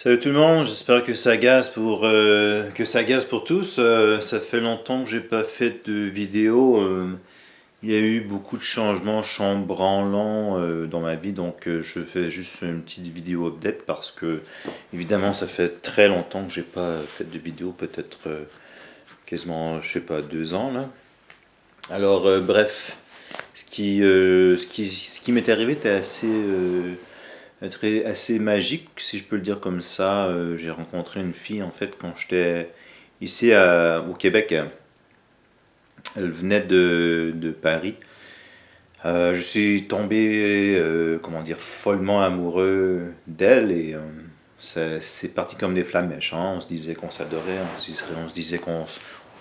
Salut tout le monde, j'espère que ça gaze pour tous. Ça fait longtemps que j'ai pas fait de vidéo. Il y a eu beaucoup de changements chambranlants dans ma vie, donc je fais juste une petite vidéo update parce que évidemment ça fait très longtemps que j'ai pas fait de vidéo, peut-être quasiment je sais pas 2 ans là. Alors bref, ce qui m'est arrivé était assez magique, si je peux le dire comme ça. J'ai rencontré une fille en fait quand j'étais au Québec. Elle venait de Paris. Je suis tombé, comment dire, follement amoureux d'elle et c'est parti comme des flamèches, hein. On se disait qu'on s'adorait, on se disait qu'on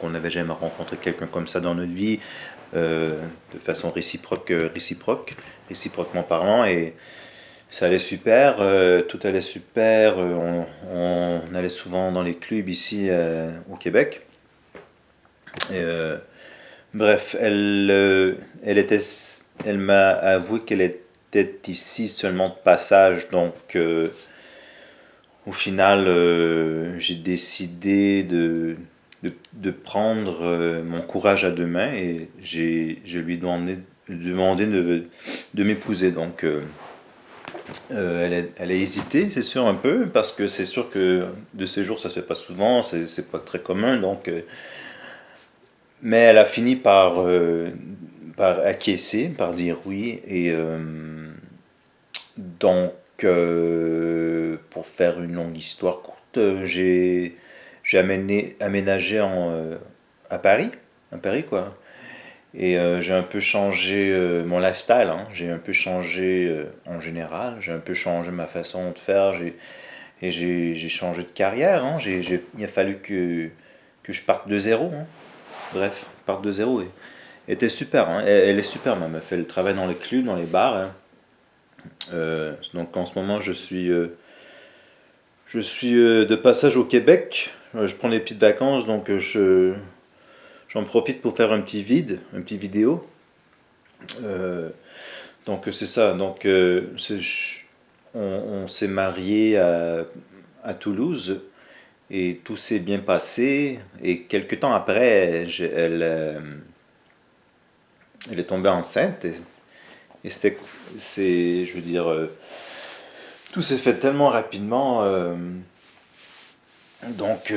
n'avait jamais rencontré quelqu'un comme ça dans notre vie, de façon réciproquement parlant. Et ça allait super, tout allait super. On allait souvent dans les clubs ici au Québec. Et, bref, elle m'a avoué qu'elle était ici seulement de passage. Donc, au final, j'ai décidé de prendre mon courage à deux mains et je lui ai demandé de m'épouser. Donc, elle a hésité, c'est sûr, un peu, parce que c'est sûr que de ces jours, ça se fait pas souvent, c'est pas très commun, donc... mais elle a fini par acquiescer, par dire oui, et donc, pour faire une longue histoire courte, j'ai aménagé à Paris, quoi. Et j'ai un peu changé mon lifestyle, hein. J'ai un peu changé en général, j'ai un peu changé ma façon de faire, j'ai changé de carrière, hein. Il a fallu que je parte de zéro, hein. Bref, parte de zéro. Et elle était super, hein. Elle est super même, elle fait le travail dans les clubs, dans les bars, hein. Donc en ce moment, je suis de passage au Québec. Je prends les petites vacances, donc j'en profite pour faire un petit vidéo. Euh, donc c'est ça. Donc on s'est marié à Toulouse et tout s'est bien passé. Et quelques temps après, elle est tombée enceinte et je veux dire, tout s'est fait tellement rapidement. Donc,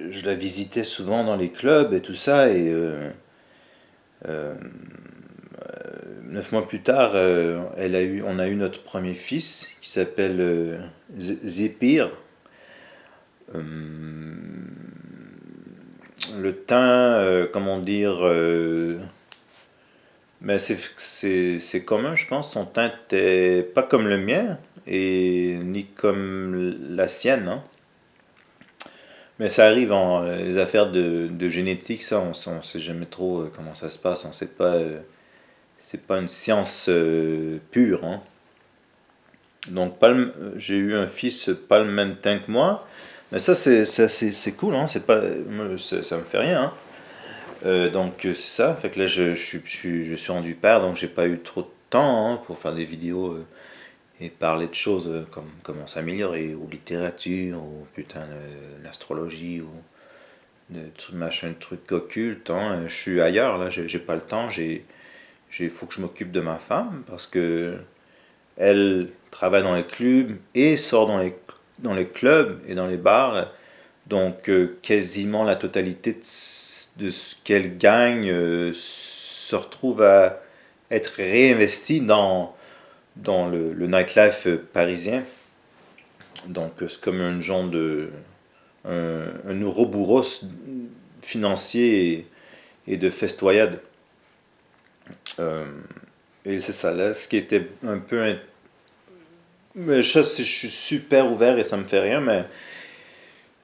je la visitais souvent dans les clubs et tout ça et euh, 9 mois plus tard, on a eu notre premier fils qui s'appelle Zéphyr. Euh, le teint, comment dire, mais c'est commun, je pense. Son teint est pas comme le mien et ni comme la sienne, hein. Mais ça arrive en les affaires de génétique, ça, on sait jamais trop comment ça se passe. On sait pas, c'est pas une science pure, hein. Donc j'ai eu un fils pas le même teint que moi, mais c'est cool, hein. C'est pas, moi, ça me fait rien, hein. Donc c'est ça, fait que là je suis rendu père, donc j'ai pas eu trop de temps, hein, pour faire des vidéos et parler de choses comme comment s'améliorer, ou littérature, ou putain l'astrologie, ou de trucs machin, de trucs occultes, hein. Je suis ailleurs, là, j'ai pas le temps, faut que je m'occupe de ma femme, parce que elle travaille dans les clubs et sort dans les clubs et dans les bars, donc quasiment la totalité de ce qu'elle gagne se retrouve à être réinvesti dans le nightlife parisien. Donc c'est comme un genre un ouroboros financier et de festoyade. Euh, et c'est ça, là, ce qui était un peu... Mais je suis super ouvert et ça me fait rien, mais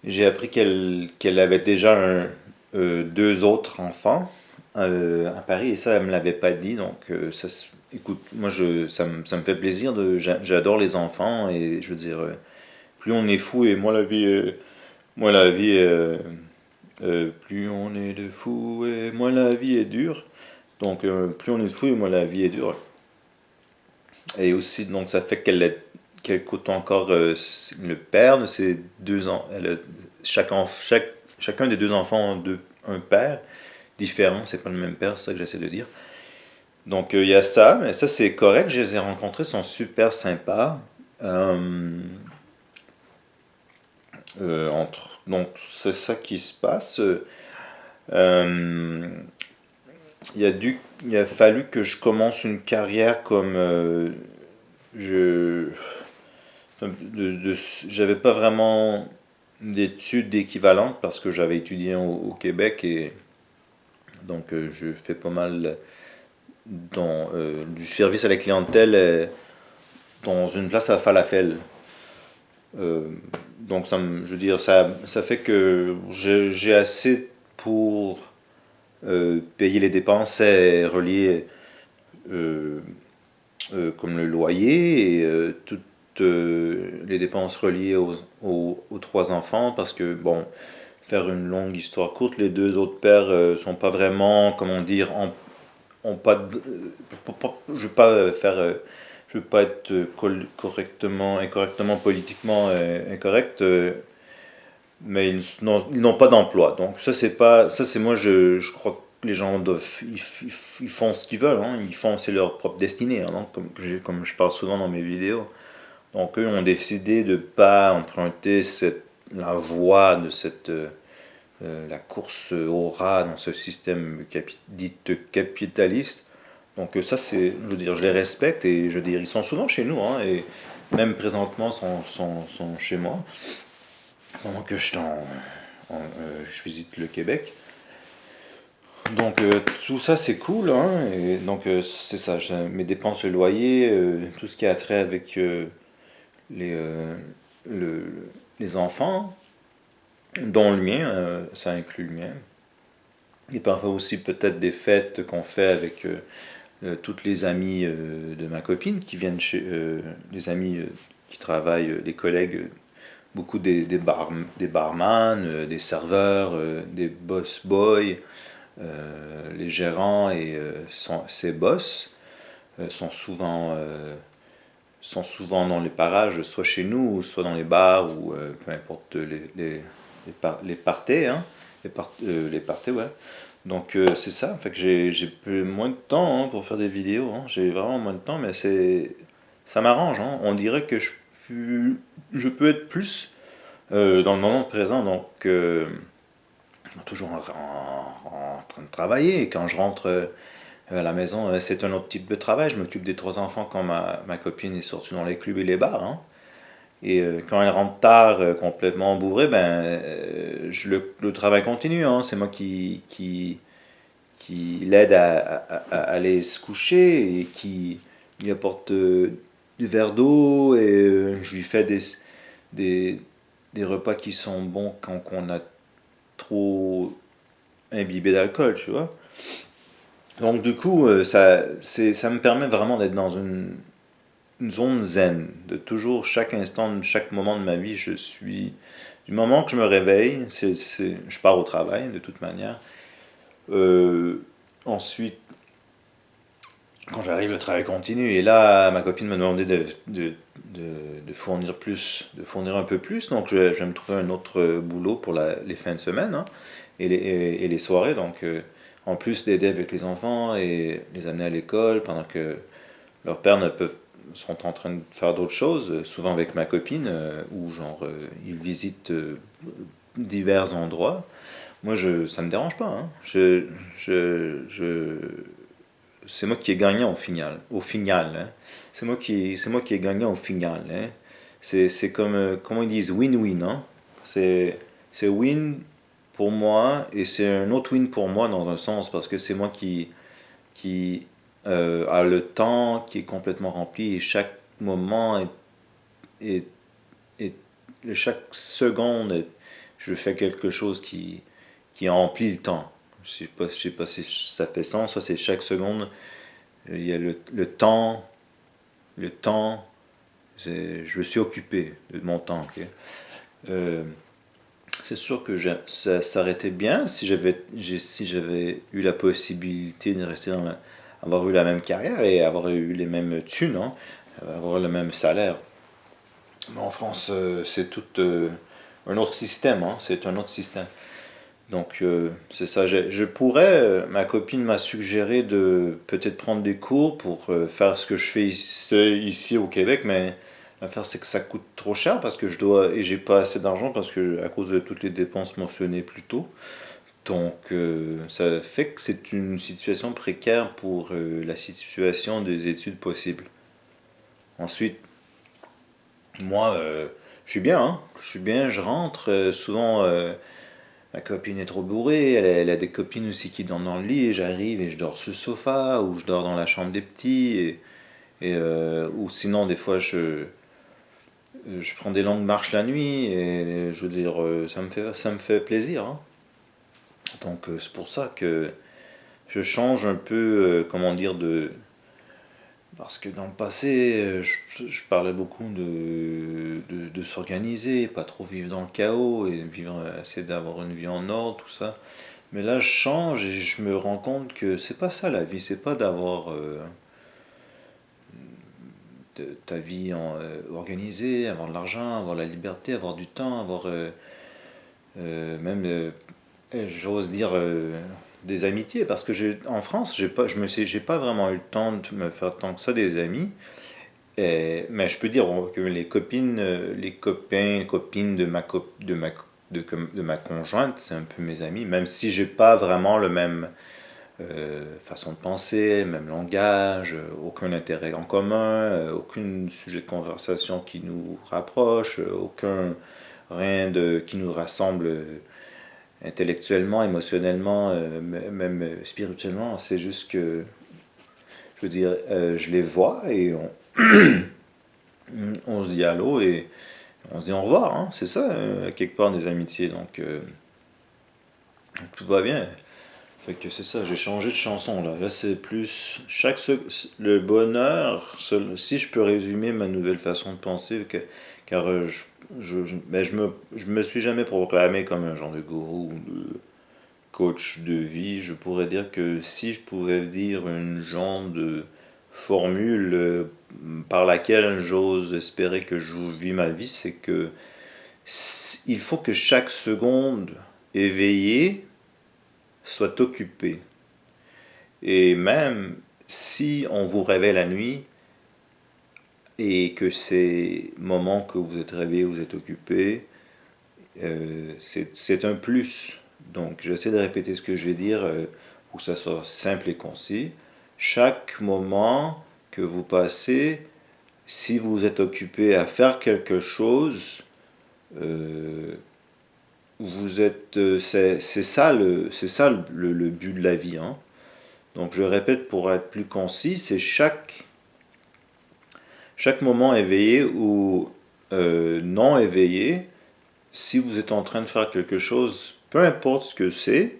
j'ai appris qu'elle avait déjà deux autres enfants à Paris et ça, elle me l'avait pas dit. Donc, écoute, moi, ça me fait plaisir. J'adore les enfants et je veux dire, plus on est fou et moi, la vie, plus on est de fou et moins la vie est dure. Donc, plus on est de fou et moins la vie est dure. Et aussi, donc, ça fait qu'elle côtoie encore le père de ses deux enfants. Chacun des deux enfants ont un père différent, c'est pas le même père, c'est ça que j'essaie de dire. Donc il y a ça, mais ça c'est correct, je les ai rencontrés, ils sont super sympas. Donc c'est ça qui se passe. Euh, il a fallu que je commence une carrière comme je, j'avais pas vraiment d'études équivalentes parce que j'avais étudié au Québec et donc je fais pas mal du service à la clientèle dans une place à falafel. Euh, donc je veux dire, ça fait que j'ai assez pour payer les dépenses reliées euh, comme le loyer et toutes les dépenses reliées aux trois enfants parce que, bon, faire une longue histoire courte, les deux autres pères sont pas vraiment, comment dire, ont pas je veux pas faire je veux pas être incorrectement politiquement incorrect mais ils n'ont pas d'emploi. Donc ça c'est moi je crois que les gens doivent ils font ce qu'ils veulent hein. Ils font c'est leur propre destinée hein, donc, comme je parle souvent dans mes vidéos. Donc eux ont décidé de pas emprunter la voie de la course au rat dans ce système dit capitaliste. Donc ça c'est je veux dire je les respecte et je veux dire ils sont souvent chez nous hein, et même présentement sont chez moi pendant que je visite le Québec. Donc tout ça c'est cool hein, et donc c'est ça, mes dépenses, le loyer, tout ce qui a trait avec les, le- les enfants, dont le mien, ça inclut le mien. Et parfois aussi peut-être des fêtes qu'on fait avec toutes les amies de ma copine qui viennent les amis qui travaillent, des collègues, beaucoup des barman, des serveurs, des boss boys, les gérants et ses boss sont souvent dans les parages, soit chez nous, soit dans les bars, ou peu importe les parties, hein, les parties, ouais. Donc c'est ça, fait que j'ai plus moins de temps hein, pour faire des vidéos, hein. J'ai vraiment moins de temps, mais ça m'arrange, hein. On dirait que je peux être plus dans le moment présent, donc toujours en train de travailler. Et quand je rentre à la maison, c'est un autre type de travail. Je m'occupe des trois enfants quand ma copine est sortie dans les clubs et les bars, hein. Et quand elle rentre tard, complètement bourrée, ben, le travail continue, hein. C'est moi qui l'aide à aller se coucher et qui lui apporte du verre d'eau et je lui fais des, des repas qui sont bons quand on a trop imbibé d'alcool, tu vois. Donc du coup, ça me permet vraiment d'être dans une zone zen, de toujours, chaque instant, chaque moment de ma vie, du moment que je me réveille, je pars au travail de toute manière. Ensuite, quand j'arrive, le travail continue. Et là, ma copine m'a demandé de fournir un peu plus. Donc, je vais me trouver un autre boulot pour les fins de semaine hein, et les soirées. Donc, en plus d'aider avec les enfants et les amener à l'école pendant que leurs pères sont en train de faire d'autres choses, souvent avec ma copine, où genre, ils visitent divers endroits. Moi, ça me dérange pas, hein. C'est moi qui ai gagnant au final, hein. C'est moi qui ai gagnant au final, hein. C'est comme, comment ils disent, win-win, hein. C'est win pour moi et c'est un autre win pour moi dans un sens parce que c'est moi qui a le temps qui est complètement rempli et chaque moment est, est- chaque seconde, je fais quelque chose qui remplit le temps. Je sais pas si ça fait sens, ça c'est chaque seconde, il y a le temps, je me suis occupé de mon temps. Ok. Euh, c'est sûr que ça aurait été bien si j'avais eu la possibilité de rester avoir eu la même carrière et avoir eu les mêmes thunes, hein, avoir le même salaire. Mais en France, c'est tout un autre système, hein, c'est un autre système. Donc c'est ça, je pourrais, ma copine m'a suggéré de peut-être prendre des cours pour faire ce que je fais ici au Québec, mais l'affaire c'est que ça coûte trop cher parce que je dois, et j'ai pas assez d'argent parce que à cause de toutes les dépenses mentionnées plus tôt. Donc ça fait que c'est une situation précaire pour la situation des études possibles. Ensuite, moi, je suis bien, hein, je suis bien, je rentre, souvent ma copine est trop bourrée, elle a des copines aussi qui dorment dans le lit, et j'arrive et je dors sur le sofa, ou je dors dans la chambre des petits, ou sinon des fois je prends des longues marches la nuit, et je veux dire, ça me fait plaisir, hein. Donc c'est pour ça que je change un peu, comment dire, parce que dans le passé, je parlais beaucoup de s'organiser, pas trop vivre dans le chaos, et vivre, essayer d'avoir une vie en ordre, tout ça. Mais là, je change et je me rends compte que c'est pas ça la vie, c'est pas d'avoir ta vie organisée, avoir de l'argent, avoir la liberté, avoir du temps, avoir même, j'ose dire, des amitiés, parce que en France, j'ai pas vraiment eu le temps de me faire tant que ça des amis. Mais je peux dire que les copines, les copains, les copines de ma conjointe, c'est un peu mes amis, même si j'ai pas vraiment le même façon de penser, même langage, aucun intérêt en commun, aucun sujet de conversation qui nous rapproche, rien qui nous rassemble intellectuellement, émotionnellement, même spirituellement. C'est juste que, je veux dire, je les vois et on se dit allô et on se dit au revoir, hein, c'est ça, quelque part des amitiés, donc tout va bien. Fait que c'est ça, j'ai changé de chanson là. Là c'est plus le bonheur, si je peux résumer ma nouvelle façon de penser, car ben, je me suis jamais proclamé comme un genre de gourou ou de coach de vie. Je pourrais dire que si je pouvais dire une genre de formule par laquelle j'ose espérer que je vis ma vie, c'est que il faut que chaque seconde éveillée soit occupée. Et même si on vous réveille la nuit et que ces moments que vous êtes réveillé, vous êtes occupé, c'est un plus. Donc j'essaie de répéter ce que je vais dire pour que ça soit simple et concis. Chaque moment que vous passez, si vous êtes occupé à faire quelque chose, euh, vous êtes, c'est ça le but de la vie, hein. Donc je répète pour être plus concis, c'est chaque moment éveillé ou non éveillé, si vous êtes en train de faire quelque chose, peu importe ce que c'est,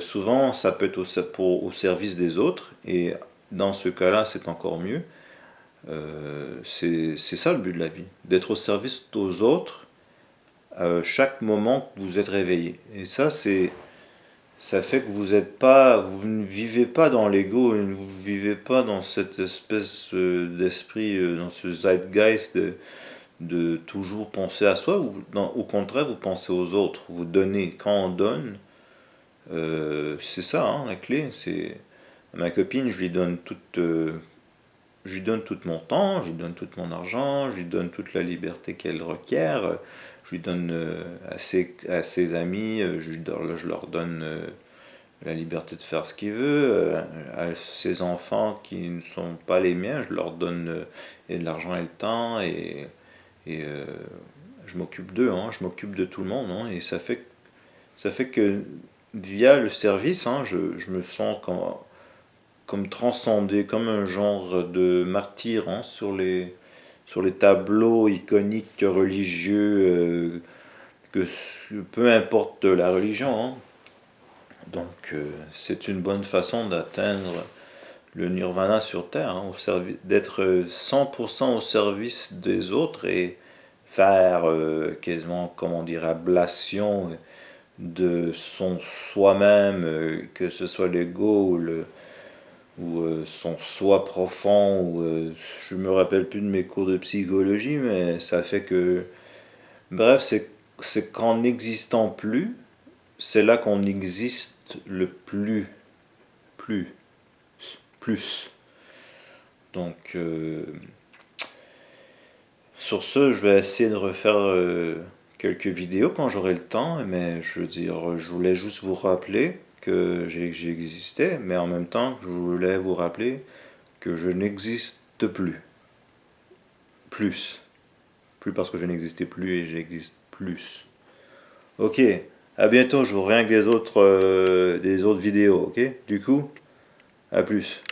souvent ça peut être au service des autres, et dans ce cas-là c'est encore mieux. C'est ça le but de la vie, d'être au service aux autres chaque moment que vous êtes réveillé. Et ça fait que vous ne vivez pas dans l'ego, vous ne vivez pas dans cette espèce d'esprit, dans ce zeitgeist de toujours penser à soi, ou au contraire, vous pensez aux autres, vous donnez. Quand on donne, c'est ça, hein, la clé. C'est ma copine, je lui donne tout mon temps, je lui donne tout mon argent, je lui donne toute la liberté qu'elle requiert, je lui donne à ses amis, je leur donne la liberté de faire ce qu'il veut. À ses enfants qui ne sont pas les miens, je leur donne et de l'argent et le temps, et je m'occupe d'eux, hein, je m'occupe de tout le monde, hein, et ça fait que via le service, hein, je me sens comme transcendé, comme un genre de martyr, hein, sur les tableaux iconiques religieux, peu importe la religion, hein. Donc c'est une bonne façon d'atteindre le nirvana sur Terre, hein, d'être 100% au service des autres et faire quasiment, comment dire, ablation de son soi-même, que ce soit l'ego ou ou son soi profond, ou je me rappelle plus de mes cours de psychologie, mais ça fait que, bref, c'est qu'en n'existant plus, c'est là qu'on existe le plus, plus. Donc, sur ce, je vais essayer de refaire quelques vidéos quand j'aurai le temps, mais je veux dire, je voulais juste vous rappeler que j'existais, mais en même temps, je voulais vous rappeler que je n'existe plus. Plus. Plus parce que je n'existais plus et j'existe plus. Ok, à bientôt, je vous reviens avec des autres vidéos, ok? Du coup, à plus.